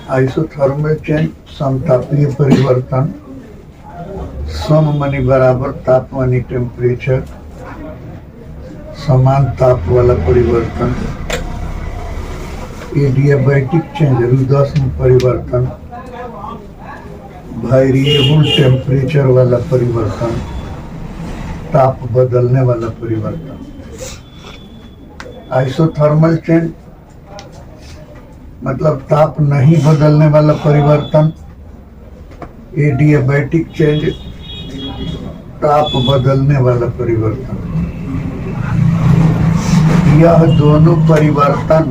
Isothermal change समतापीय परिवर्तन, सम मानी बराबर ताप मानी टेम्परेचर, समान ताप वाला परिवर्तन, एडियाबैटिक चेंज रुदस्म परिवर्तन, वेरिएबल टेम्परेचर वाला परिवर्तन, ताप बदलने वाला परिवर्तन। आइसोथर्मल चेंज मतलब ताप नहीं बदलने वाला परिवर्तन, एडियाबैटिक चेंज ताप बदलने वाला परिवर्तन। यह दोनों परिवर्तन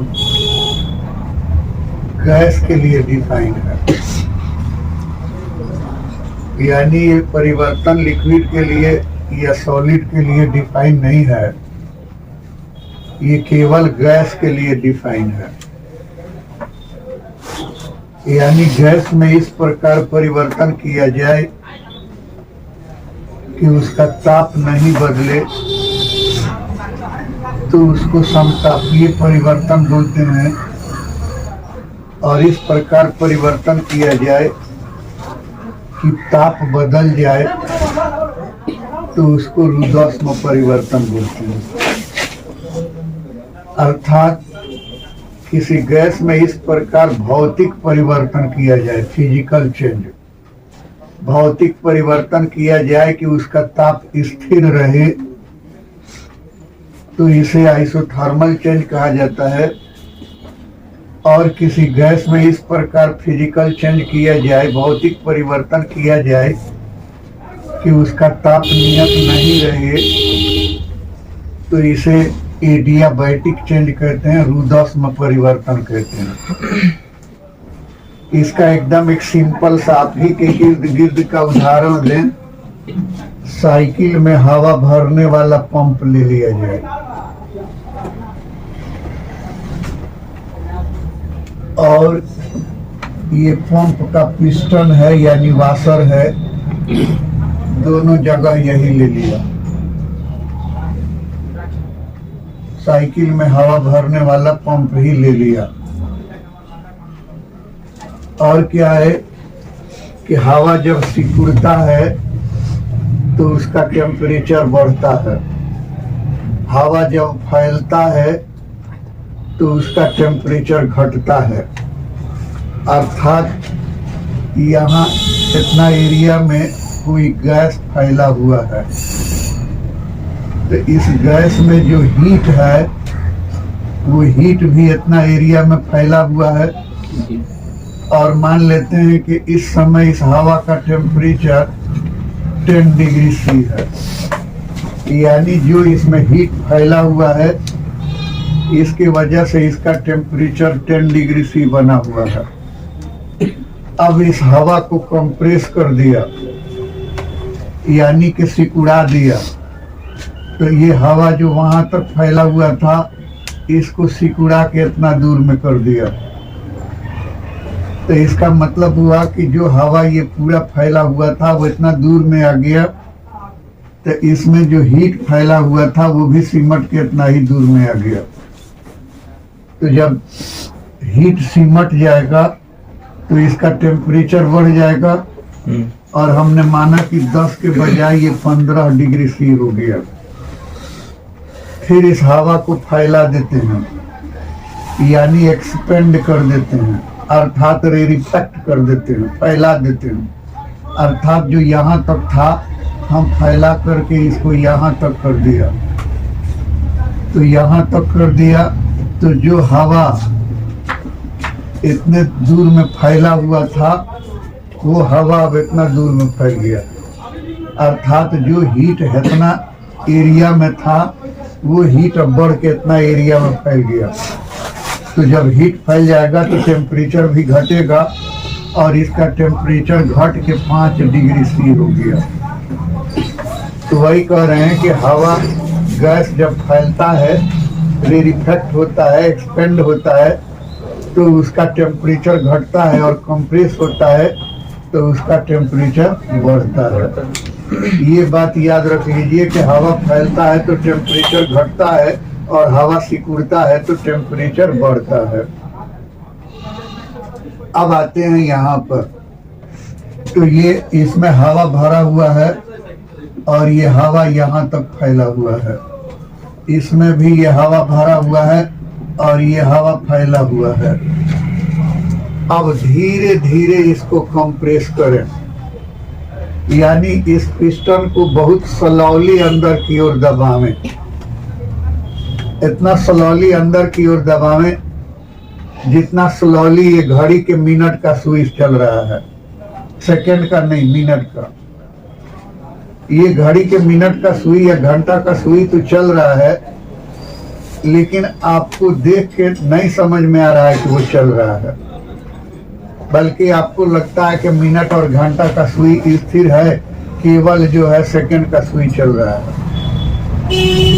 गैस के लिए डिफाइन है, यानी ये परिवर्तन लिक्विड के लिए या सॉलिड के लिए डिफाइन नहीं है, ये केवल गैस के लिए डिफाइन है। यानी गैस में इस प्रकार परिवर्तन किया जाए कि उसका ताप नहीं बदले तो उसको समतापीय परिवर्तन बोलते हैं, और इस प्रकार परिवर्तन किया जाए कि ताप बदल जाए तो उसको रुदस्म परिवर्तन बोलते हैं। अर्थात किसी गैस में इस प्रकार भौतिक परिवर्तन किया जाए, फिजिकल चेंज, भौतिक परिवर्तन किया जाए कि उसका ताप स्थिर रहे, तो इसे आइसोथर्मल चेंज कहा जाता है। और किसी गैस में इस प्रकार फिजिकल चेंज किया जाए, भौतिक परिवर्तन किया जाए कि उसका ताप नियत नहीं रहे, तो इसे एडियाबैटिक चेंज कहते हैं, रुदस्म परिवर्तन कहते हैं। इसका एकदम एक सिंपल सा आप ही के इर्द गिर्द का उदाहरण लें। साइकिल में हवा भरने वाला पंप ले लिया जाए, और ये पंप का पिस्टन है यानी वाशर है, दोनों जगह यही ले लिया। साइकिल में हवा भरने वाला पंप ही ले लिया। और क्या है कि हवा जब सिकुड़ता है तो उसका टेम्परेचर बढ़ता है, हवा जब फैलता है तो उसका टेम्परेचर घटता है। अर्थात यहाँ इतना एरिया में कोई गैस फैला हुआ है, तो इस गैस में जो हीट है वो हीट भी इतना एरिया में फैला हुआ है। और मान लेते हैं कि इस समय इस हवा का टेम्परेचर 10 डिग्री सी है, यानी जो इसमें हीट फैला हुआ है इसके वजह से इसका टेम्परेचर 10 डिग्री सी बना हुआ है। अब इस हवा को कंप्रेस कर दिया, यानी कि सिकुड़ा दिया, तो ये हवा जो वहां तक फैला हुआ था इसको सिकुड़ा के इतना दूर में कर दिया। तो इसका मतलब हुआ कि जो हवा ये पूरा फैला हुआ था वो इतना दूर में आ गया, तो इसमें जो हीट फैला हुआ था वो भी सिमट के इतना ही दूर में आ गया। तो जब हीट सिमट जाएगा तो इसका टेम्परेचर बढ़ जाएगा, और हमने माना कि 10 के बजाय ये 15 डिग्री सी हो गया। फिर इस हवा को फैला देते हैं, यानी एक्सपेंड कर देते हैं, अर्थात रेरिफेक्ट कर देते हैं, फैला देते हैं। अर्थात जो यहाँ तक था हम फैला करके इसको यहाँ तक कर दिया। तो यहाँ तक कर दिया तो जो हवा इतने दूर में फैला हुआ था वो हवा अब इतना दूर में फैल गया। अर्थात जो हीट इतना एरिया में था वो हीट अब बढ़ के इतना एरिया में फैल गया। तो जब हीट फैल जाएगा तो टेम्परेचर भी घटेगा, और इसका टेम्परेचर घट के 5 डिग्री सी हो गया। तो वही कह रहे हैं कि हवा गैस जब फैलता है, रेरिफेक्ट होता है, एक्सपेंड होता है, तो उसका टेम्परेचर घटता है, और कंप्रेस होता है तो उसका टेम्परेचर बढ़ता है। ये बात याद रख लीजिए कि हवा फैलता है तो टेम्परेचर घटता है, और हवा सिकुड़ता है तो टेम्परेचर बढ़ता है। अब आते हैं यहाँ पर, तो ये इसमें हवा भरा हुआ है और ये हवा यहाँ तक फैला हुआ है। इसमें भी ये हवा भरा हुआ है और ये हवा फैला हुआ है। अब धीरे धीरे इसको कंप्रेस करें, यानी इस पिस्टन को बहुत स्लोली अंदर की ओर दबावें। इतना स्लोली अंदर की ओर दबावें जितना स्लोली ये घड़ी के मिनट का स्विच चल रहा है, सेकंड का नहीं, मिनट का। ये घड़ी के मिनट का सुई या घंटा का सुई तो चल रहा है, लेकिन आपको देख के नहीं समझ में आ रहा है कि वो चल रहा है, बल्कि आपको लगता है कि मिनट और घंटा का सुई स्थिर है, केवल जो है सेकंड का सुई चल रहा है।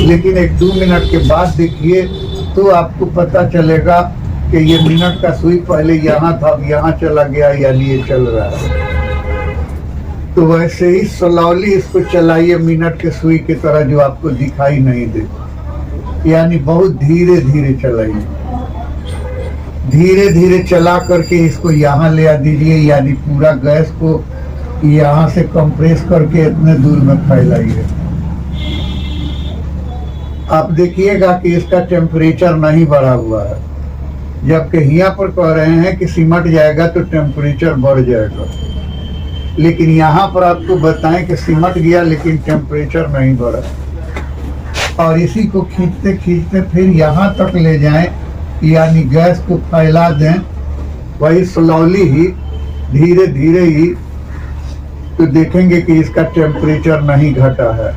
लेकिन 1-2 मिनट के बाद देखिए तो आपको पता चलेगा कि ये मिनट का सुई पहले यहाँ था, अब यहाँ चला गया, यानी ये चल रहा है। तो वैसे ही स्लोली इसको चलाइए मिनट के सुई की तरह, जो आपको दिखाई नहीं दे, यानी बहुत धीरे धीरे चलाइए। धीरे धीरे चला करके इसको यहाँ ले आ दीजिए, यानी पूरा गैस को यहाँ से कंप्रेस करके इतने दूर में फैलाइए। आप देखिएगा कि इसका टेम्परेचर नहीं बढ़ा हुआ है, जबकि यहाँ पर कह रहे हैं कि सिमट जाएगा तो टेम्परेचर बढ़ जाएगा, लेकिन यहाँ पर आपको बताएं कि सिमट गया लेकिन टेम्परेचर नहीं बढ़ा। और इसी को खींचते खींचते फिर यहाँ तक ले जाएं, यानी गैस को फैला दें, वही स्लोली ही, धीरे धीरे ही, तो देखेंगे कि इसका टेम्परेचर नहीं घटा है।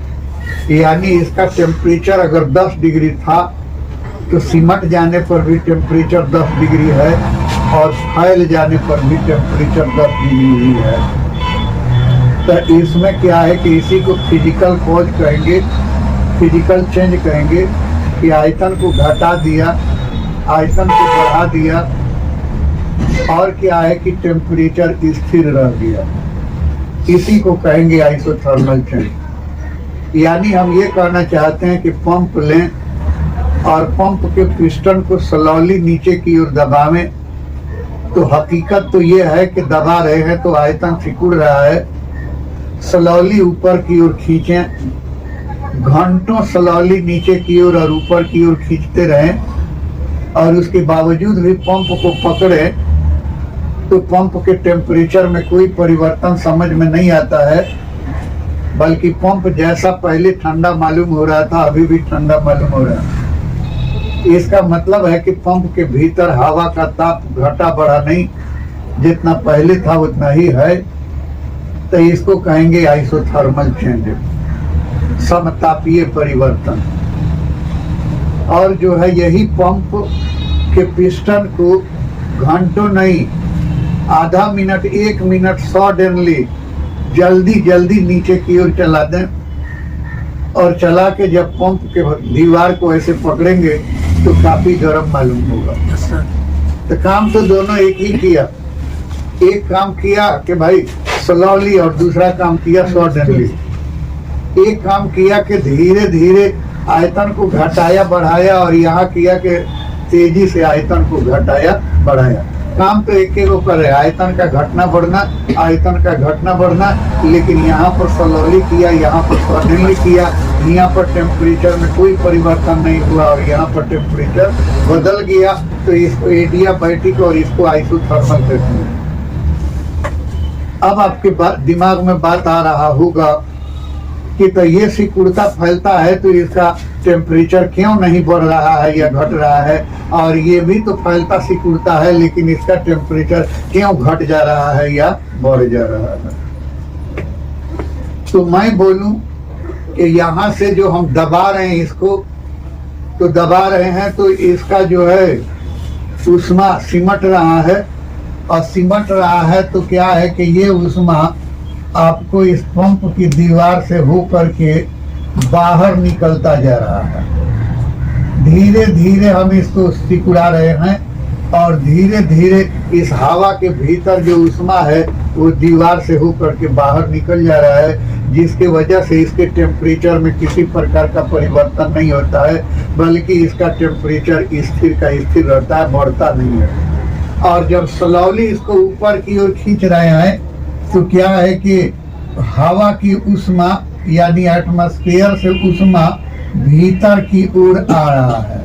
यानी इसका टेम्परेचर अगर 10 डिग्री था तो सिमट जाने पर भी टेम्परेचर 10 डिग्री है और फैल जाने पर भी टेम्परेचर 10 डिग्री ही है। तो इसमें क्या है कि इसी को फिजिकल कॉज कहेंगे, फिजिकल चेंज कहेंगे, कि आयतन को घटा दिया, आयतन को बढ़ा दिया, और क्या है कि टेम्परेचर स्थिर रह गया। इसी को कहेंगे आइसोथर्मल चेंज। यानी हम ये कहना चाहते हैं कि पंप लें और पंप के पिस्टन को स्लोली नीचे की ओर दबावें, तो हकीकत तो ये है कि दबा रहे हैं तो आयतन सिकुड़ रहा है। स्लोली ऊपर की ओर खींचें, घंटों स्लोली नीचे की ओर और ऊपर की ओर खींचते रहें, और उसके बावजूद भी पंप को पकड़े तो पंप के टेम्परेचर में कोई परिवर्तन समझ में नहीं आता है, बल्कि पंप जैसा पहले ठंडा मालूम हो रहा था अभी भी ठंडा मालूम हो रहा है। इसका मतलब है कि पंप के भीतर हवा का ताप घटा बढ़ा नहीं, जितना पहले था उतना ही है। तो इसको कहेंगे आइसोथर्मल चेंज, समतापीय परिवर्तन। और जो है यही पंप के पिस्टन को घंटों नहीं, आधा मिनट, 1 मिनट सडनली जल्दी जल्दी नीचे की ओर चला दें, और चला के जब पंप के दीवार को ऐसे पकड़ेंगे तो काफी गर्म मालूम होगा। तो काम तो दोनों एक ही किया, एक काम किया कि भाई स्लोली और दूसरा काम किया सडनली। एक काम किया कि धीरे धीरे आयतन को घटाया बढ़ाया, और यहाँ किया कि तेजी से आयतन को घटाया बढ़ाया। काम तो एक ही को कर रहे, आयतन का घटना बढ़ना, आयतन का घटना बढ़ना, लेकिन यहाँ पर स्लोली किया, यहाँ पर सडनली किया। यहाँ पर टेम्परेचर में कोई परिवर्तन नहीं हुआ और यहाँ पर टेम्परेचर बदल गया। तो इसको एडियाबैटिक और इसको आइसोथर्मल कहते हैं। अब आपके दिमाग में बात आ रहा होगा कि तो ये सिकुड़ता फैलता है तो इसका टेम्परेचर क्यों नहीं बढ़ रहा है या घट रहा है, और ये भी तो फैलता सिकुड़ता है लेकिन इसका टेम्परेचर क्यों घट जा रहा है या बढ़ जा रहा है। तो मैं बोलूं कि यहाँ से जो हम दबा रहे हैं इसको, तो दबा रहे हैं तो इसका जो है ऊष्मा सिमट रहा है, और सिमट रहा है तो क्या है कि ये ऊष्मा आपको इस पंप की दीवार से होकर के बाहर निकलता जा रहा है। धीरे धीरे हम इसको सिकुड़ा रहे हैं, और धीरे धीरे इस हवा के भीतर जो ऊष्मा है वो दीवार से होकर के बाहर निकल जा रहा है, जिसके वजह से इसके टेम्परेचर में किसी प्रकार का परिवर्तन नहीं होता है, बल्कि इसका टेम्परेचर स्थिर का स्थिर रहता है, बढ़ता नहीं है। और जब स्लोली इसको ऊपर की ओर खींच रहे हैं तो क्या है कि हवा की उष्मा यानी एटमॉस्फेयर से उष्मा भीतर की ओर आ रहा है,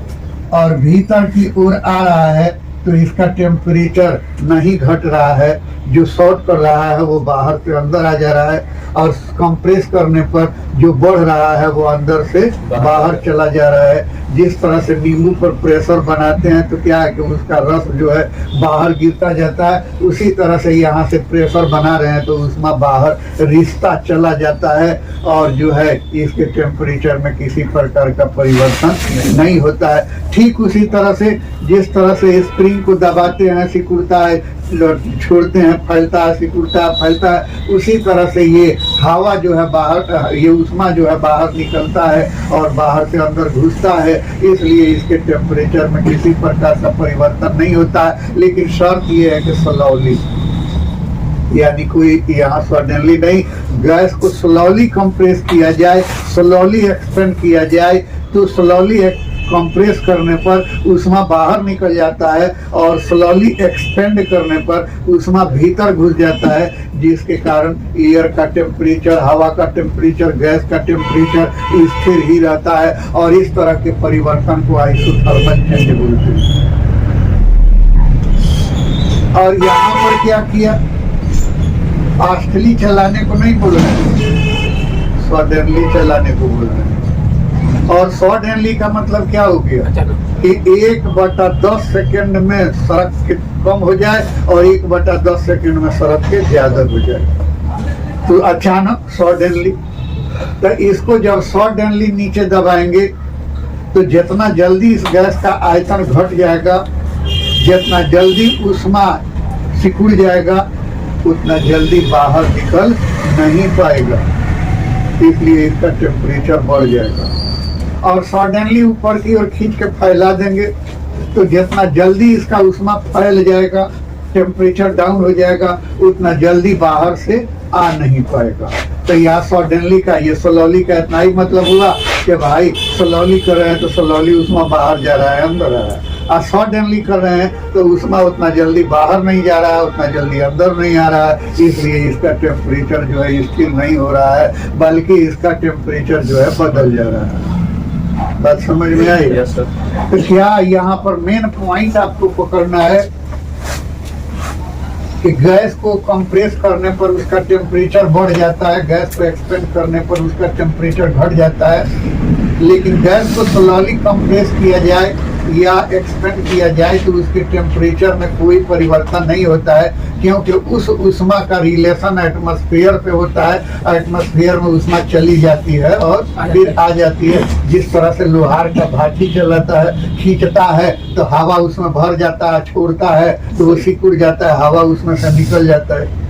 और भीतर की ओर आ रहा है तो इसका टेम्परेचर नहीं घट रहा है, जो शॉर्ट कर रहा है वो बाहर से अंदर आ जा रहा है, और कंप्रेस करने पर जो बढ़ रहा है वो अंदर से बाहर चला जा रहा है। जिस तरह से नींबू पर प्रेशर बनाते हैं तो क्या है कि उसका रस जो है बाहर गिरता जाता है, उसी तरह से यहाँ से प्रेशर बना रहे हैं तो उसमें बाहर रिश्ता चला जाता है, और जो है इसके टेम्परेचर में किसी प्रकार का परिवर्तन नहीं होता है। ठीक उसी तरह से जिस तरह से स्प्रिंग को दबाते हैं सिकुड़ता है, छोड़ते हैं फैलता है, सिकुड़ता है फैलता है, उसी तरह से ये हवा जो है बाहर, ये उष्मा जो है बाहर निकलता है और बाहर से अंदर घुसता है, इसलिए इसके टेम्परेचर में किसी प्रकार का परिवर्तन नहीं होता है। लेकिन शर्त ये है कि स्लोली, यानी कोई यहाँ सडनली नहीं, गैस को स्लोली कंप्रेस किया जाए, स्लोली एक्सपेंड किया जाए, तो स्लोली कंप्रेस करने पर उष्मा बाहर निकल जाता है और स्लोली एक्सपेंड करने पर उष्मा भीतर घुस जाता है, जिसके कारण एयर का टेम्परेचर, हवा का टेम्परेचर, गैस का टेम्परेचर स्थिर ही रहता है, और इस तरह के परिवर्तन को आइसोथर्मल चेंज बोलते हैं। और यहाँ पर क्या किया, फास्टली चलाने को नहीं बोल रहे, सडनली चलाने को बोल रहे हैं। और सडनली का मतलब क्या हो गया कि 1/10 सेकंड में सड़क के कम हो जाए और 1/10 सेकंड में सड़क के ज्यादा हो जाए। तो अचानक सडनली, तो इसको जब सडनली नीचे दबाएंगे तो जितना जल्दी इस गैस का आयतन घट जाएगा, जितना जल्दी उष्मा सिकुड़ जाएगा, उतना जल्दी बाहर निकल नहीं पाएगा, इसलिए इसका टेम्परेचर बढ़ जाएगा। और सडनली ऊपर की ओर खींच के फैला देंगे तो जितना जल्दी इसका उष्मा फैल जाएगा, टेम्परेचर डाउन हो जाएगा, उतना जल्दी बाहर से आ नहीं पाएगा। तो यहाँ सडनली का, ये स्लोली का इतना ही मतलब हुआ कि भाई स्लोली कर रहे हैं तो स्लोली उष्मा बाहर जा रहा है, अंदर आ रहा है, और सडनली कर रहे हैं तो उष्मा उतना जल्दी बाहर नहीं जा रहा है, उतना जल्दी अंदर नहीं आ रहा है, इसलिए इसका टेम्परेचर जो है स्थिर नहीं हो रहा है, बल्कि इसका टेम्परेचर जो है बदल जा रहा है। बात समझ में आई? Yes sir. तो क्या यहाँ पर मेन पॉइंट आपको पकड़ना है कि गैस को कंप्रेस करने पर उसका टेम्परेचर बढ़ जाता है, गैस को एक्सपेंड करने पर उसका टेम्परेचर घट जाता है, लेकिन गैस को स्लोली कंप्रेस किया जाए या एक्सपेंड किया जाए तो उसके टेम्परेचर में कोई परिवर्तन नहीं होता है, क्योंकि उस उष्मा का रिलेशन एटमॉस्फेयर पे होता है। एटमॉस्फेयर में उष्मा चली जाती है और फिर आ जाती है। जिस तरह से लोहार का भाटी चलाता है, खींचता है तो हवा उसमें भर जाता है, छोड़ता है तो वो सिकुड़ जाता है, हवा उसमें से निकल जाता है।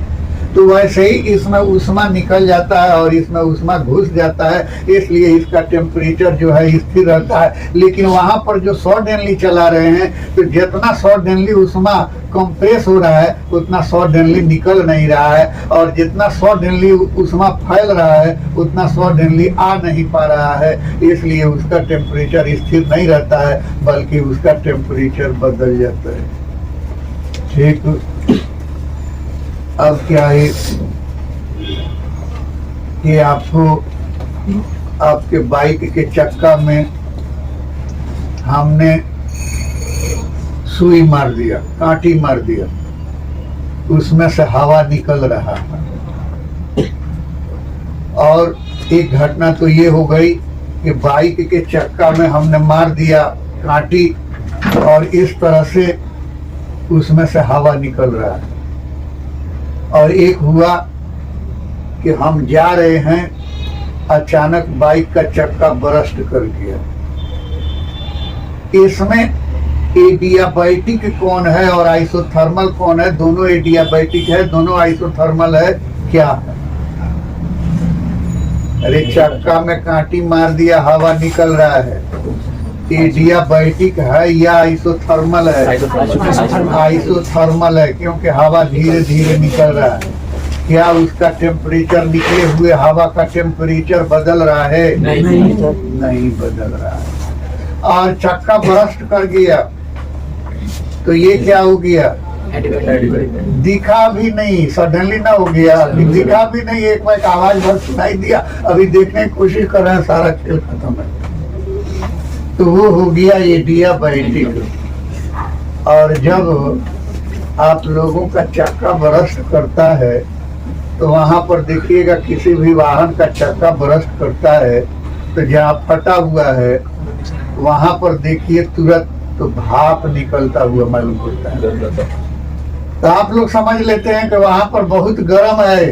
तो वैसे ही इसमें उष्मा निकल जाता है और इसमें उष्मा घुस जाता है, इसलिए इसका टेम्परेचर जो है स्थिर रहता है। लेकिन वहां पर जो सडनली चला रहे हैं तो जितना सडनली उष्मा कंप्रेस हो रहा है उतना सडनली निकल नहीं रहा है, और जितना सडनली उष्मा फैल रहा है उतना सडनली आ नहीं पा रहा है, इसलिए उसका टेम्परेचर स्थिर नहीं रहता है, बल्कि उसका टेम्परेचर बदल जाता है। ठीक, अब क्या है कि आपको आपके बाइक के चक्का में हमने सुई मार दिया, कांटी मार दिया, उसमें से हवा निकल रहा है। और एक घटना तो ये हो गई कि बाइक के चक्का में हमने मार दिया कांटी और इस तरह से उसमें से हवा निकल रहा है। और एक हुआ कि हम जा रहे हैं, अचानक बाइक का चक्का बरस्ट कर गया। इसमें एडियाबैटिक कौन है और आइसोथर्मल कौन है? दोनों एडियाबैटिक है, दोनों आइसोथर्मल है। क्या है? अरे चक्का में कांटी मार दिया, हवा निकल रहा है, एडियाबैटिक है या आइसोथर्मल है? आइसोथर्मल है, क्योंकि हवा धीरे धीरे निकल रहा है। क्या उसका टेम्परेचर, निकले हुए हवा का टेम्परेचर बदल रहा है? नहीं बदल रहा है। और चक्का बरस्ट कर गया तो ये क्या हो गया? दिखा भी नहीं, सडनली ना हो गया, दिखा भी नहीं, एक बार आवाज भर सुनाई दिया, अभी देखने की कोशिश कर रहे हैं, सारा खेल खत्म है। तो वो हो गया एडियाबैटिक। और जब आप लोगों का चक्का बरस्ट करता है तो वहां पर देखिएगा, किसी भी वाहन का चक्का बरस्ट करता है तो जहाँ फटा हुआ है वहां पर देखिए तुरंत तो भाप निकलता हुआ मालूम पड़ता है। तो आप लोग समझ लेते हैं कि वहां पर बहुत गर्म है,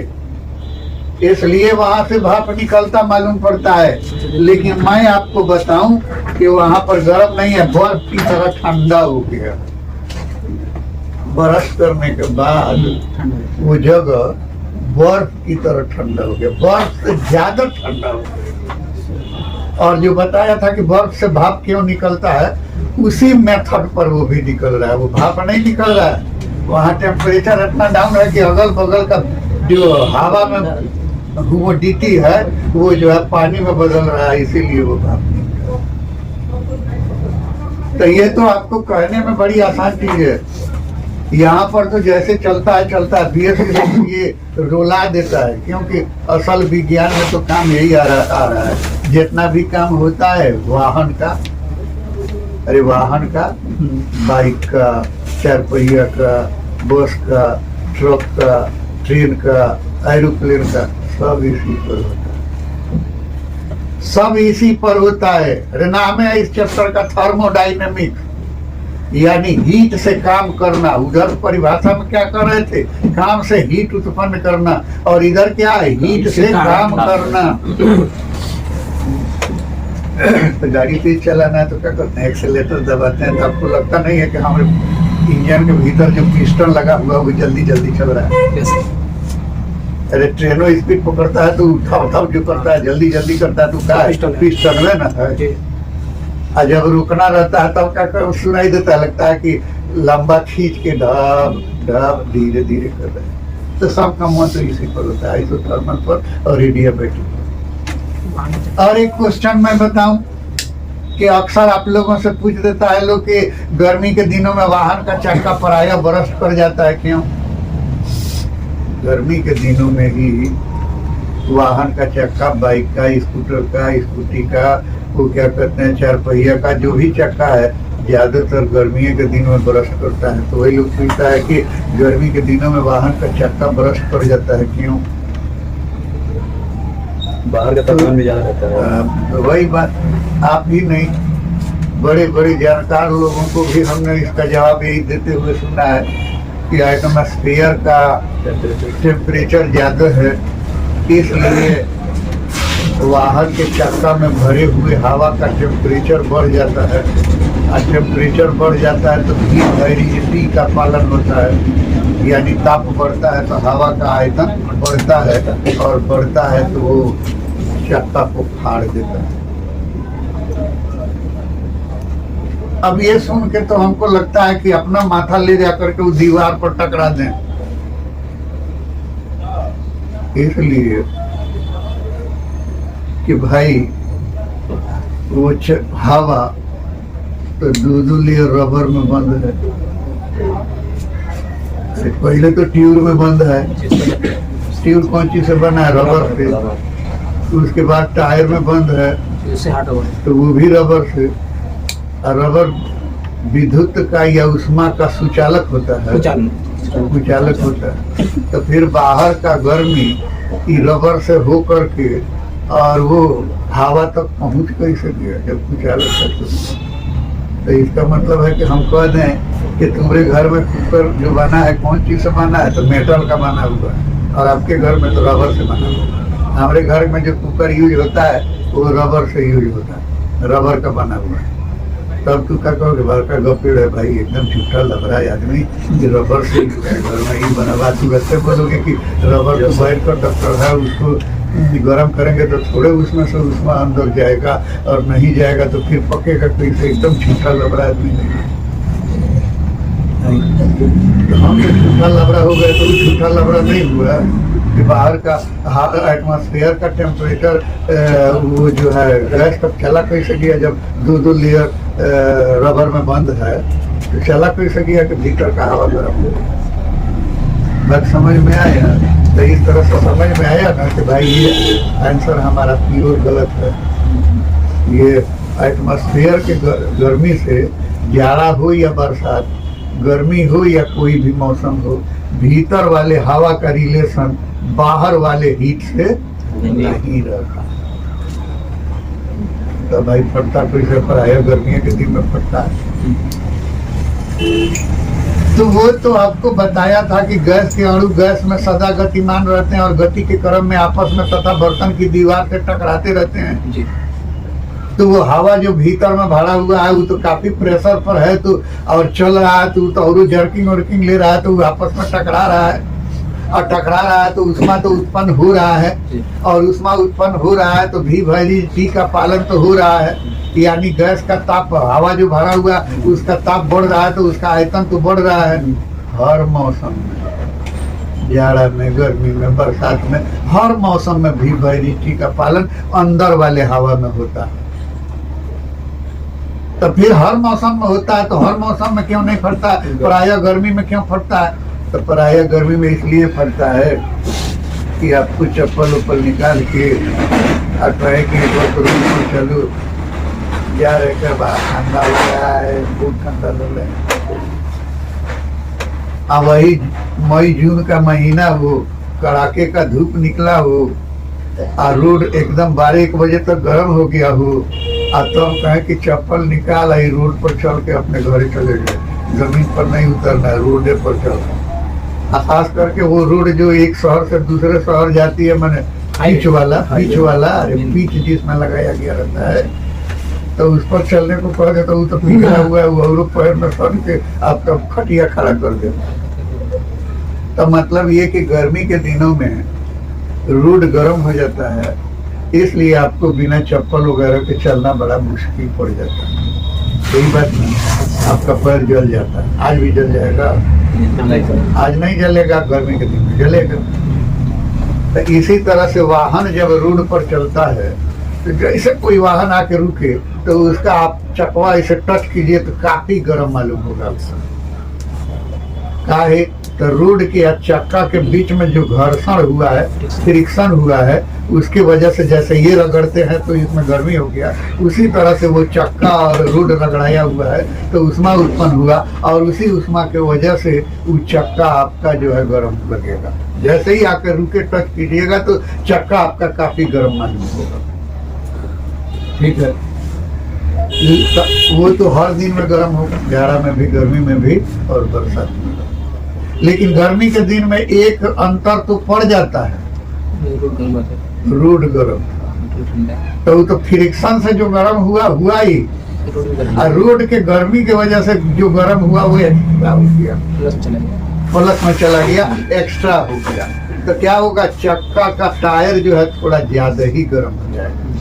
इसलिए वहां से भाप निकलता मालूम पड़ता है। लेकिन मैं आपको बताऊं कि वहां पर गर्म नहीं है, बर्फ की तरह ठंडा हो गया। बरस करने के बाद वो जगह बर्फ की तरह ठंडा हो गया, बर्फ से ज्यादा ठंडा हो गया। और जो बताया था कि बर्फ से भाप क्यों निकलता है, उसी मेथड पर वो भी निकल रहा है। वो भाप नहीं निकल रहा है, वहाँ टेम्परेचर इतना डाउन है कि अगल बगल का जो हवा में ह्यूमिडिटी है वो जो है पानी में बदल रहा है, इसीलिए वो भाप निकल रहा है। तो ये तो आपको कहने में बड़ी आसान चीज है। यहाँ पर तो जैसे चलता है BS ये रुला देता है, क्योंकि असल विज्ञान में तो काम यही आ रहा है। जितना भी काम होता है वाहन का, बाइक का, चार पहिया का, बस का, ट्रक का, ट्रेन का, एरोप्लेन का, सब इसी पर होता है। सब इसी पर होता है। नाम है इस चैप्टर का थर्मोडाइनमिक्स, यानी हीट से काम करना। उधर परिभाषा में क्या कर रहे थे, काम से हीट उत्पन्न करना, और इधर क्या है, हीट से काम करना। तो गाड़ी तेज चलाना है तो क्या करते हैं, एक्सेलेटर दबाते हैं, तो आपको लगता नहीं है कि हमारे इंजन के भीतर जो पिस्टन लगा हुआ वो जल्दी जल्दी चल रहा है। अरे ट्रेनों स्पीड पकड़ता है तो उठाव जो करता है, जल्दी जल्दी करता है, तो क्या पिस्टन है ना। और जब रुकना रहता है तब क्या सुनाई देता है, लगता है कि लंबा खींच के ढब ढब धीरे धीरे कर रहे हैं। तो सब काम तो इसी पर होता है, आइसोथर्मल पर और एडियाबैटिक पर। और एक क्वेश्चन मैं बताऊं कि अक्सर आप लोगों से पूछ देता है लोग कि गर्मी के दिनों में वाहन का चक्का प्रायः बरस्ट कर जाता है, क्यों? गर्मी के दिनों में ही वाहन का चक्का, बाइक का, स्कूटर का, स्कूटी का, वो क्या कहते हैं, चार पहिया का जो भी चक्का है, ज्यादातर गर्मी के दिनों में बरस्ट करता है। तो वही लोग पूछता है कि गर्मी के दिनों में वाहन का चक्का बरस्ट कर जाता है, क्यों? बाहर का तापमान भी ज्यादा रहता है। वही बात, आप ही नहीं, बड़े बड़े जानकार लोगों को भी हमने इसका जवाब यही देते हुए सुना है कि एटमॉस्फेयर का टेम्परेचर ज्यादा है, इसलिए वाहन के चक्का में भरे हुए हवा का टेम्परेचर बढ़ जाता है। और टेम्परेचर बढ़ जाता है तो हीट वेरिएटी का पालन होता है, यानी ताप बढ़ता है तो हवा का आयतन बढ़ता है, और बढ़ता है तो वो चक्का को फाड़ देता है। अब ये सुन के तो हमको लगता है कि अपना माथा ले जाकर के उस दीवार पर टकरा दें। इसलिए कि भाई वो हवा तो दूधुली और रबर में बंद है, पहले तो ट्यूब में बंद है। ट्यूब कौन चीज से बना है, रबर से। उसके बाद टायर में बंद है तो वो भी रबर से। और रबर विद्युत का या उष्मा का सुचालक होता है, कुचालक होता है। तो फिर बाहर का गर्मी रबर से हो करके और वो हवा तक पहुंच कैसे गया जब कुचालक करते। तो इसका मतलब है कि हम कह दें कि तुम्हारे घर में कुकर जो बना है कौन चीज से बना है, तो मेटल का बना हुआ है, और आपके घर में तो रबर से बना हुआ है। हमारे घर में जो कुकर यूज होता है वो रबर से यूज होता है, रबर का बना हुआ है। तब तू क्या कहोगे, घर का गपेड़ है भाई, एकदम झूठा लग रहा है आदमी कि रबर से घर में ही बना हुआ। तू वैसे बोलोगे कि रबर को बैठ कर डॉक्टर है, उसको गर्म करेंगे तो थोड़े उसमें से उसमें अंदर जाएगा, और नहीं जाएगा तो फिर पकेगा कैसे, एकदम झूठा लग रहा है आदमी। तो हम जो झूठा लबड़ा हो गए तो झूठा लबड़ा नहीं हुआ कि बाहर का एटमॉस्फेयर का टेम्परेचर वो जो है गैस कब चला कैसे गया, जब दो लेयर रबर में बंद है तो चला कैसे गया कि भीतर का हवा गर्म हो गया। बात समझ में आया? तो इस तरह से समझ में आया ना कि भाई ये आंसर हमारा प्योर गलत है। ये एटमॉस्फेयर के गर्मी से, जाड़ा हो या बरसात, गर्मी हो या कोई भी मौसम हो, भीतर वाले हवा का रिलेशन बाहर वाले हीट से नहीं रहता। तो भाई फटता कैसे पड़ाया? गर्मियों के दिन में फटता है। तो वो तो आपको बताया था कि गैस के अणु गैस में सदा गतिमान रहते हैं और गति के क्रम में आपस में तथा बर्तन की दीवार से टकराते रहते हैं जी। तो वो हवा जो भीतर में भरा हुआ है वो तो काफी प्रेशर पर है, तो और चल रहा है तो और जर्किंग वर्किंग ले रहा है, तो वो आपस में टकरा रहा है और टकरा रहा है तो उष्मा तो उत्पन्न हो रहा है, और उष्मा उत्पन्न हो रहा है तो भी भरी टी का पालन तो हो रहा है, यानी गैस का ताप, हवा जो भरा हुआ उसका ताप बढ़ रहा है तो उसका आयतन तो बढ़ रहा है। हर मौसम में, जाड़ा में, गर्मी में, बरसात में, हर मौसम में भी वैरिटी का पालन अंदर वाले हवा में होता है। तो फिर हर मौसम में होता है तो हर मौसम में क्यों नहीं फटता? प्रायः गर्मी में क्यों फटता है? तो प्रायः गर्मी में इसलिए फटता है कि आपको चप्पल उप्पल निकाल के कहे कि रूम में चलो, जा रहे के बाद ठंडा हो रहा है, खूब ठंडा हो रहा है। अब वही मई जून का महीना हो, कड़ाके का धूप निकला हो और रोड एकदम 12-1 बजे तक गर्म हो गया हो, और तो हम कहें कि चप्पल निकाल आई, रोड पर चल के अपने घरे चले गए, जमीन पर नहीं उतरना है, रोडे पर चल। खास करके वो रोड जो एक शहर से दूसरे शहर जाती है, मैंने पिच वाला अरे पिच जिसमें लगाया गया रहता है, तो उस पर चलने को कह देता, वो तो पिघला हुआ है, वो पैर में सन के आपका खटिया खड़ा कर देता। तो मतलब ये कि गर्मी के दिनों में रोड गर्म हो जाता है, इसलिए आपको बिना चप्पल वगैरह के चलना बड़ा मुश्किल पड़ जाता है। यही बात नहीं, आपका पैर जल जाता है। आज भी जल जाएगा? आज नहीं जलेगा, गर्मी के दिन में जलेगा। तो इसी तरह से वाहन जब रोड पर चलता है तो जैसे कोई वाहन आके रुके तो उसका आप चकवा इसे टच कीजिए तो काफी गर्म मालूम होगा उसका। काहे? तो रोड के चक्का के बीच में जो घर्षण हुआ है, फ्रिक्शन हुआ है, उसकी वजह से जैसे ये रगड़ते हैं तो इसमें गर्मी हो गया, उसी तरह से वो चक्का और रोड रगड़ाया हुआ है तो उष्मा उत्पन्न हुआ, और उसी उष्मा के वजह से वो चक्का आपका जो है गर्म लगेगा। जैसे ही आकर रुके टच कीजिएगा तो चक्का आपका काफी गर्म मालूम होगा। ठीक है? वो तो हर दिन में गर्म होगा, जाड़ा में भी, गर्मी में भी और बरसात में। लेकिन गर्मी के दिन में एक अंतर तो पड़ जाता है, रोड गर्म, तो वो तो फ्रिक्शन से जो गर्म हुआ ही, और रोड के गर्मी के वजह से जो गर्म हुआ वो एक्स्ट्रा हो गया, प्लस में चला गया, एक्स्ट्रा हो गया। तो क्या होगा? चक्का का टायर जो है थोड़ा ज्यादा ही गर्म हो जाएगा,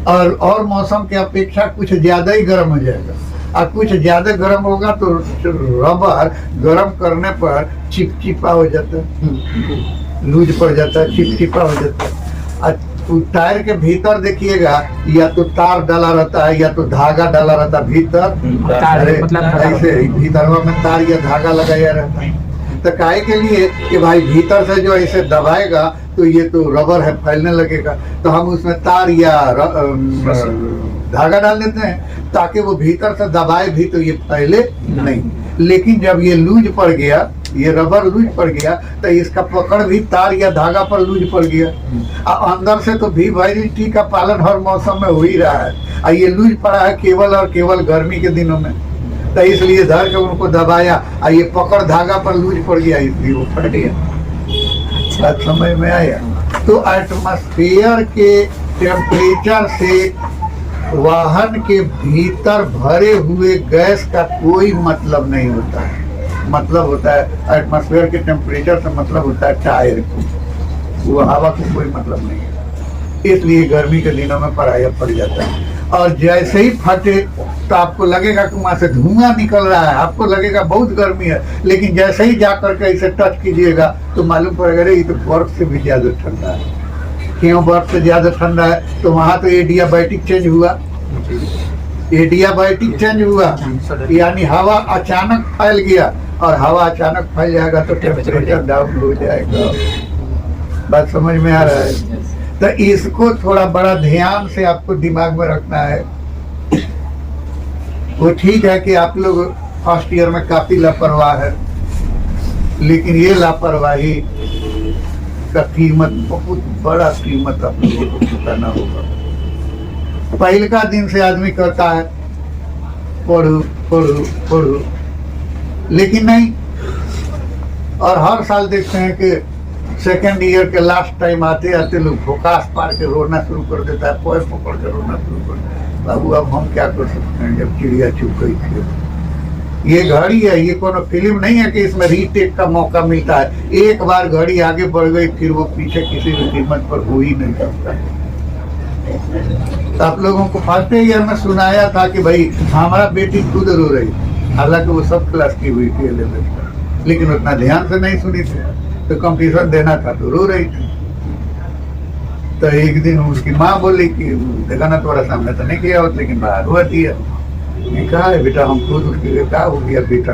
और मौसम के अपेक्षा कुछ ज्यादा ही गर्म हो जाएगा, और कुछ ज्यादा गर्म होगा तो रबर गर्म करने पर चिपचिपा हो जाता है, लूज पड़ जाता है, चिपचिपा हो जाता है। टायर के भीतर देखिएगा या तो तार डाला रहता है या तो धागा डाला रहता है भीतर, ऐसे भीतर में तार या धागा लगाया रहता है। तो काहे के लिए कि भाई भीतर से जो ऐसे दबाएगा तो ये तो रबर है, फैलने लगेगा, तो हम उसमें तार या धागा डाल देते हैं ताकि वो भीतर से दबाए भी तो ये फैले नहीं। लेकिन जब ये लूज पड़ गया, ये रबर लूज पड़ गया, तो इसका पकड़ भी तार या धागा पर लूज पड़ गया। अंदर से तो भी वैरिटी का पालन हर मौसम में हो ही रहा है, और ये लूज पड़ा है केवल और केवल गर्मी के दिनों में, तो इसलिए धर के उनको दबाया और ये पकड़ धागा पर लूज पड़ गया, इसलिए वो फट गया। बात समझ में आया? तो एटमॉस्फेयर के टेम्परेचर से वाहन के भीतर भरे हुए गैस का कोई मतलब नहीं होता है। मतलब होता है एटमॉस्फेयर के टेम्परेचर से मतलब होता है टायर को, वो हवा को कोई मतलब नहीं है। इसलिए गर्मी के दिनों में पराया पड़ जाता है, और जैसे ही फटे तो आपको लगेगा कि वहां से धुआं निकल रहा है, आपको लगेगा बहुत गर्मी है, लेकिन जैसे ही जा करके इसे टच कीजिएगा तो मालूम पड़ेगा ये तो बर्फ से भी ज्यादा ठंडा है। क्यों बर्फ से ज्यादा ठंडा है? तो वहां तो एडियाबैटिक चेंज हुआ, एडियाबैटिक चेंज हुआ, यानी हवा अचानक फैल गया, और हवा अचानक फैल जाएगा तो टेम्परेचर डाउन हो जाएगा। बात समझ में आ रहा है? तो इसको थोड़ा बड़ा ध्यान से आपको दिमाग में रखना है। वो ठीक है कि आप लोग फर्स्ट ईयर में काफी लापरवाह है, लेकिन ये लापरवाही का कीमत, बहुत बड़ा कीमत आप लोगों को चुकाना होगा। पहले का दिन से आदमी कहता है पढ़ो पढ़ो पढ़ो, लेकिन नहीं। और हर साल देखते हैं कि सेकेंड ईयर के लास्ट टाइम आते आते लोग भोकास पार के रोना शुरू कर देता है, पैर पकड़ के रोना शुरू कर देता है। बाबू अब हम क्या कर सकते हैं जब चिड़िया चुप गई थी। ये घड़ी है, ये कोनो फिल्म नहीं है कि इसमें रीटेक का मौका मिलता है। एक बार घड़ी आगे बढ़ गई फिर वो पीछे किसी भी कीमत पर हो ही नहीं सकता। तो आप लोगों को फर्स्ट ईयर में सुनाया था कि भाई हमारा बेटी खुद रो रही, हालांकि वो सब क्लास की हुई थी 11th, लेकिन उतना ध्यान से नहीं सुनी थी। तो कंपटीशन देना था तो रो रही थी। तो एक दिन उसकी माँ बोली कि देखा ना, तुम्हारा सामने तो नहीं किया होता, लेकिन बाहर हुआ दिया। कहा है बेटा हम खुद उसके लिए क्या हो गया बेटा,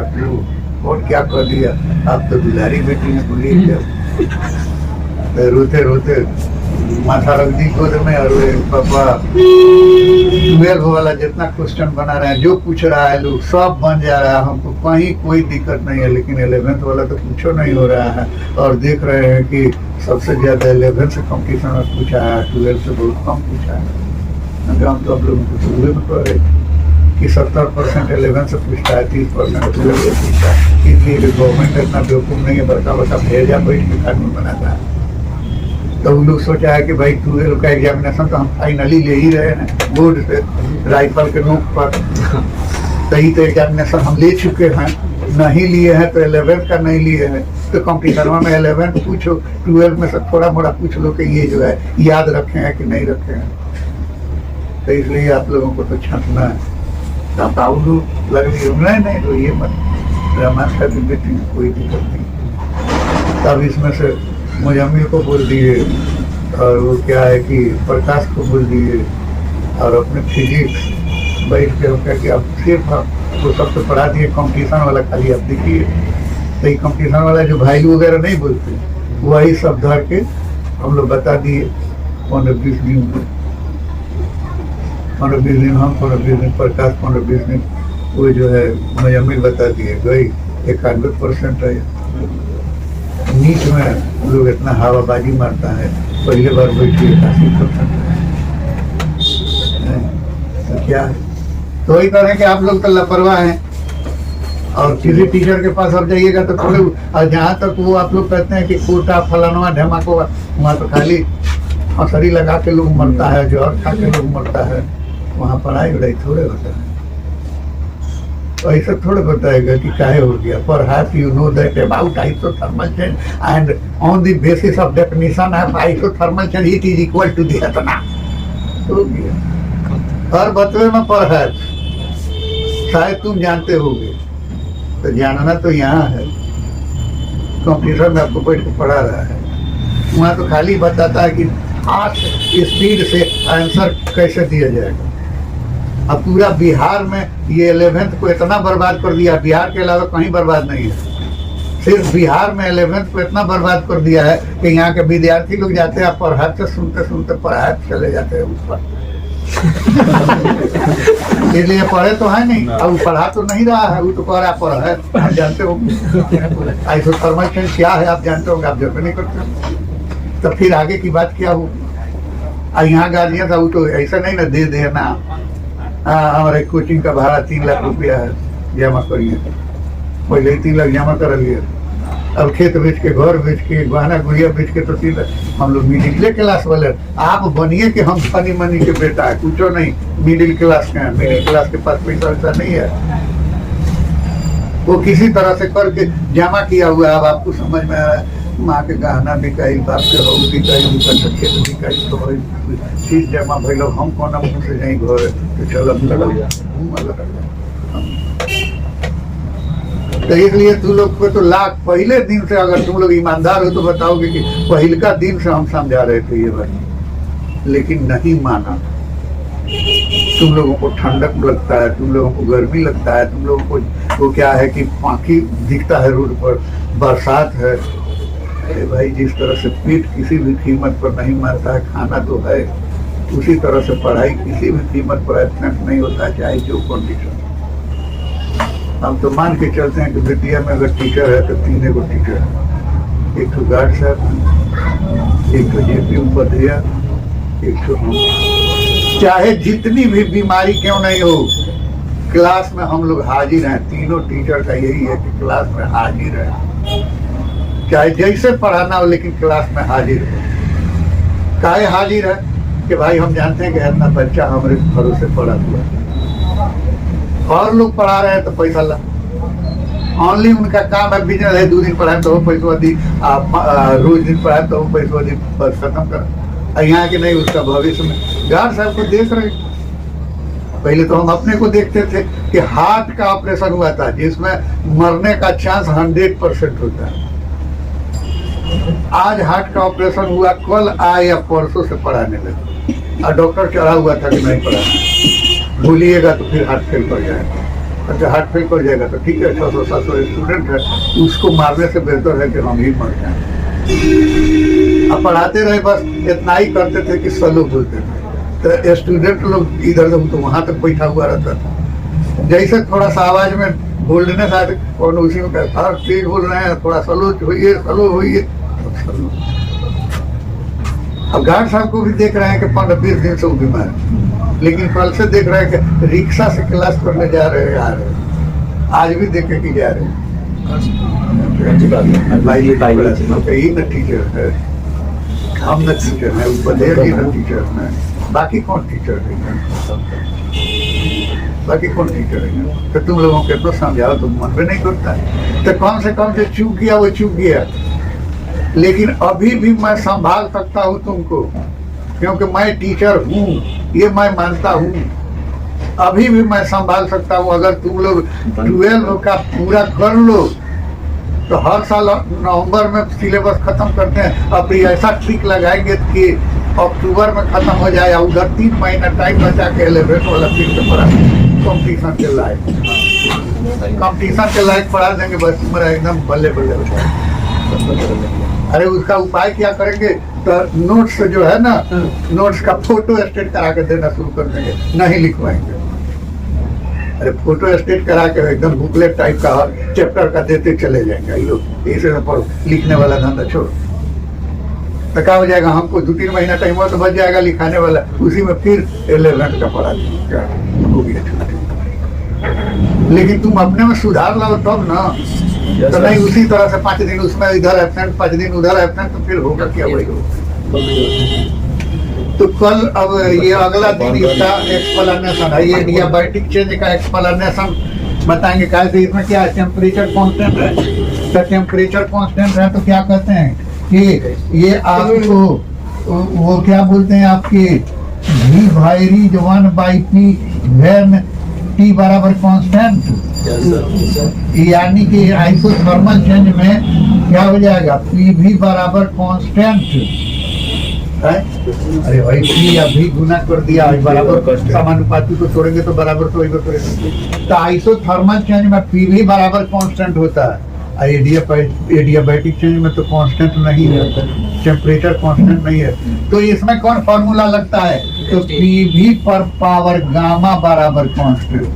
और क्या कर दिया, आप तो दुलारी बेटी है, बोलिए क्या। रोते रोते माथा रख दी गोद में, और पापा 12 वाला जितना क्वेश्चन बना रहे हैं, जो पूछ रहा है लोग सब बन जा रहा है, हमको कहीं कोई दिक्कत नहीं है, लेकिन 11th वाला तो पूछो नहीं हो रहा है। और देख रहे हैं कि सबसे ज्यादा 11th से कंपटीशन में पूछा है, 12 से बहुत कम पूछा है। हम तो आप लोगों को शुरू में कह रहे कि 70% 11th से पूछता है, 30% 12 से पूछता है। इसलिए गवर्नमेंट इतना बेवकूफ नहीं है, बड़का बड़का भेजा बैठ के कानून बनाता है। तो उन लोग सोचा है कि भाई 12 का एग्जामिनेशन तो हम फाइनली ले ही रहे हैं बोर्ड से, राइफल के नोक पर। कई तो एग्जामिनेशन हम ले चुके हैं, नहीं लिए हैं तो 11th का नहीं लिए हैं। तो कंपटीशन में 11th पूछो, 12 में से थोड़ा मोड़ा पूछ लो कि ये जो है याद रखे हैं कि नहीं रखे हैं। तो इसलिए आप लोगों को तो छांटना है। लग रही नहीं तो ये मत ड्रामा का बेटी कोई दिक्कत नहीं। तब इसमें से मुजम्मिल को बोल दिए, और वो क्या है कि प्रकाश को बोल दिए, और अपने फिजिक्स बैठ के क्या कि अब सिर्फ वो सबसे पढ़ा दिए। कंपटीशन वाला खाली आप देखिए, तो ये कंपटीशन वाला जो वैल्यू वगैरह नहीं बोलते, वही सब धर के हम लोग बता दिए। 15-20 दिन हम, 15-20 दिन प्रकाश, 15-20 दिन वो जो है मुजम्मिल बता दिए। गई 91% है। नीच में लोग इतना हवाबाजी मारता है, पहले बार बैठिए 80% है। तो क्या है, तो वही करें कि आप लोग तो लापरवाह हैं। और किसी टीचर के पास अब जाइएगा तो थोड़े, और जहाँ तक वो आप लोग कहते हैं कि कोटा फलाना ढमाको, वहाँ तो खाली हंसरी लगा के लोग मरता है, जहर खा के लोग मरता है। वहाँ पढ़ाई वढ़ाई थोड़े होता है। तो ऐसा थोड़े बताएगा कि काहे हो गया। Perhaps you know that about isothermal change, and on the basis of definition of isothermal change it is equal to the इतना हो गया। हर बतवे में perhaps शायद तुम जानते होगे, तो जानना तो यहाँ है। कंप्यूटर में आपको बैठ के पढ़ा रहा है, वहाँ तो खाली बताता है कि 8 स्पीड से आंसर कैसे दिया जाएगा। अब पूरा बिहार में ये 11th को इतना बर्बाद कर दिया, बिहार के अलावा कहीं बर्बाद नहीं है। सिर्फ बिहार में 11th को इतना बर्बाद कर दिया है कि यहाँ के विद्यार्थी लोग जाते हैं पढ़ाई से सुनते सुनते पढ़ाई चले जाते हैं ऊपर। इसलिए पढ़े तो है नहीं, अब वो पढ़ा तो नहीं रहा है, वो तो कह रहा पढ़ा है। आप जानते हो आइसोथर्मल चेंज क्या है, आप जानते होंगे, आप जरूर नहीं करते। तो फिर आगे की बात क्या हो। यहाँ गार्जियन था, वो तो ऐसा नहीं ना दे देना, हमारे कोचिंग का भाड़ा 3 लाख रुपया है, जमा करिए। पहले ही 3 लाख जमा कर लिए, अब खेत बेच के, घर बेच के, गहना गुड़िया बेच के तो 3 लाख। हम लोग मिडिल क्लास वाले, आप बनिए कि हम फनी मनी के बेटा है, कुछ नहीं, मिडिल क्लास के हैं। मिडिल क्लास के पास पैसा वैसा नहीं है, वो किसी तरह से करके जमा किया हुआ है। अब आपको समझ में आ रहा है, माँ के गहना बिकाई, बाप के हो बिकाई, उनका खेत बिकाई, तो चीज जमा भैल। हम कौन मुँह से जाए घर, तो चलो तो इसलिए तुम लोग को तो लाख पहले दिन से, अगर तुम लोग ईमानदार हो तो बताओगे कि पहले का दिन से हम समझा रहे थे ये बात, लेकिन नहीं माना। तुम लोगों को ठंडक लगता है, तुम लोगों को गर्मी लगता है, तुम लोगों को क्या है कि पाखी दिखता है रोड पर, बरसात है। अरे भाई, जिस तरह से पेट किसी भी कीमत पर नहीं मरता है, खाना तो है, उसी तरह से पढ़ाई किसी भी कीमत पर एब्सेंट नहीं होता, चाहे जो कंडीशन। हम तो मान के चलते हैं कि बेतिया में अगर टीचर है तो 3 गो टीचर है, एक तो गार्ड साहब, एक तो जेपी उपाध्याय, एक तो हम। चाहे जितनी भी बीमारी क्यों नहीं हो, क्लास में हम लोग हाजिर हैं। तीनों टीचर का यही है कि क्लास में हाजिर है, चाहे जैसे पढ़ाना हो, लेकिन क्लास में हाजिर हो। काहे हाजिर है कि भाई हम जानते हैं कि इतना बच्चा हमारे भरोसे पढ़ा हुआ है, और लोग पढ़ा रहे हैं तो पैसा ला। ओनली उनका काम है, बिजनेस है, 2 दिन पढ़ाए तो वो पैसा दी, रोज दिन पढ़ाए तो वो पैसा दी, बस खत्म कर। यहाँ के नहीं, उसका भविष्य में गार्ड साहब को देख रहे। पहले तो हम अपने को देखते थे कि हार्ट का ऑपरेशन हुआ था जिसमें मरने का चांस 100% होता है। आज हार्ट का ऑपरेशन हुआ, कल आए या परसों से पढ़ाने लगे, और डॉक्टर चढ़ा हुआ था कि नहीं पढ़ाना, भूलिएगा तो फिर हार्ट फेल कर जाएगा। अच्छा, हार्ट फेल कर जाएगा तो ठीक है, 600-700 स्टूडेंट है, उसको मारने से बेहतर है कि हम ही मर जाए। अब पढ़ाते रहे, बस इतना ही करते थे कि सलो बोलते थे, तो स्टूडेंट लोग इधर से तो वहां तक बैठा हुआ रहता था। जैसे थोड़ा सा आवाज में बोलने साथ कौन उसी में कहता, तेज बोल रहे हैं, थोड़ा स्लो होइए, स्लो होइए। अब गार्ड साहब को भी देख रहे हैं कि 15-20 दिन से वो बीमार है, लेकिन कल से देख रहे हैं कि रिक्शा से क्लास करने जा रहे हैं, आ रहे हैं, आज भी देखे कि जा रहे हैं। यही न टीचर है, हम न टीचर है, उपाध्याय जी न टीचर है, बाकी कौन टीचर है? बाकी कौन टीचर है? तो तुम लोगों के तो समझाओ तो मन में नहीं करता है। तो कम से कम जो चूक गया वो चूक गया, लेकिन अभी भी मैं संभाल सकता हूँ तुमको, क्योंकि मैं टीचर हूँ, ये मैं मानता हूँ। अभी भी मैं संभाल सकता हूँ। अगर तुम लोग 12 का पूरा कर लो तो हर साल नवंबर में सिलेबस खत्म करते हैं, अब ऐसा ट्रिक लगाएंगे कि अक्टूबर में खत्म हो जाए, उधर 3 महीना टाइम बचा के 11 वाला फिर से पढ़ा कॉम्पिटिशन के लायक, कंपटीशन के लायक पढ़ा देंगे, बस तुम्हारा एकदम बल्ले बल्ले हो जाए। अरे उसका उपाय क्या करेंगे, तो नोट्स जो है ना, नोट्स का फोटो स्टेट करा के देना शुरू कर देंगे, नहीं लिखवाएंगे। अरे फोटो स्टेट करा के एकदम बुकलेट टाइप का हर चैप्टर का देते चले जाएंगे लोग, इसे लिखने वाला धंधा छोड़। तो क्या हो जाएगा, हमको 2-3 महीना टाइम हुआ तो बच जाएगा लिखाने वाला, उसी में फिर 11 का पढ़ा हो गया। लेकिन तुम अपने में सुधार लाओ तब ना, तो नहीं उसी तरह से 5 दिन उसमें इधर एब्सेंट, 5 दिन उधर एब्सेंट, तो फिर होगा क्या? वही होगा। तो कल अब ये अगला दिन इसका एक्सप्लेनेशन है, ये डियाबेटिक चेंज का एक्सप्लेनेशन बताएंगे। कैसे इसमें क्या है, टेम्परेचर कांस्टेंट है, तो टेम्परेचर कांस्टेंट है तो क्या कहते हैं कि ये आपको वो क्या बोलते हैं, आपके V वायरीज 1/T व्हेन T बराबर कांस्टेंट, यानी कि आइसोथर्मल चेंज में क्या हो जाएगा, PV बराबर कांस्टेंट है। अरे भाई P अभी गुना कर दिया, बराबर समानुपाती को छोड़ेंगे तो बराबर तो वही करेंगे। तो आइसोथर्मल चेंज में PV बराबर कांस्टेंट होता है, एडियाबैटिक चेंज में तो कांस्टेंट नहीं है, टेम्परेचर कांस्टेंट नहीं है। तो इसमें कौन फॉर्मूला लगता है, तो PV पर पावर गामा बराबर कांस्टेंट,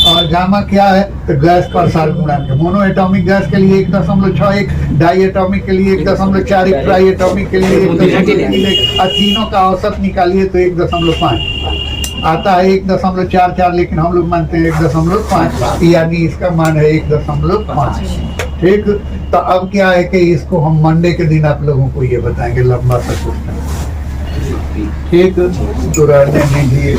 और गामा क्या है, तो गैस पर सार गुणांक। मोनो एटॉमिक गैस के लिए 1.61, डाई एटॉमिक के लिए 1.4, ट्राई एटॉमिक के लिए 1.3, और तीनों का औसत निकालिए तो 1.5 आता है, 1.44, लेकिन हम लोग मानते हैं 1.5, यानी इसका मान है 1.5। ठीक, तो अब क्या है कि इसको हम मंडे के दिन आप लोगों को ये बताएंगे, लंबा सा क्वेश्चन। ठीक, तो रहने दीजिए।